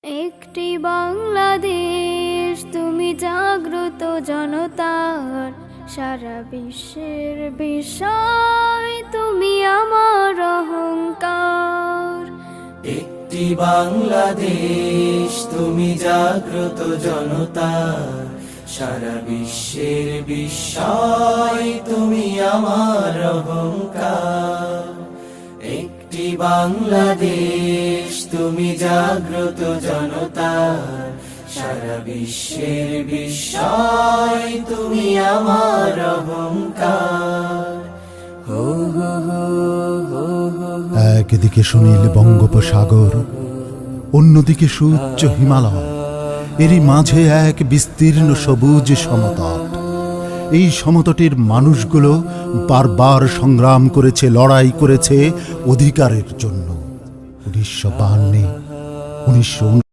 একটি বাংলাদেশ, তুমি জাগ্রত জনতার সারা বিশ্বের বিষয়, তুমি আমার অহংকার। একটি বাংলাদেশ, তুমি জাগ্রত জনতার সারা বিশ্বের বিষয়, তুমি আমার অহংকার। একটি বাংলাদেশ, তুমি জাগ্রত জনতার সারা বিশ্বের বিষয়, তুমি আমার অহংকার। হো হো হো হো হো। একদিকে সুনীল বঙ্গোপসাগর, অন্যদিকে সুউচ্চ হিমালয়, এরই মাঝে এক বিস্তীর্ণ সবুজ সমতট। এই সমতটের মানুষগুলো বারবার সংগ্রাম করেছে, লড়াই করেছে অধিকারের জন্য। 1952, 19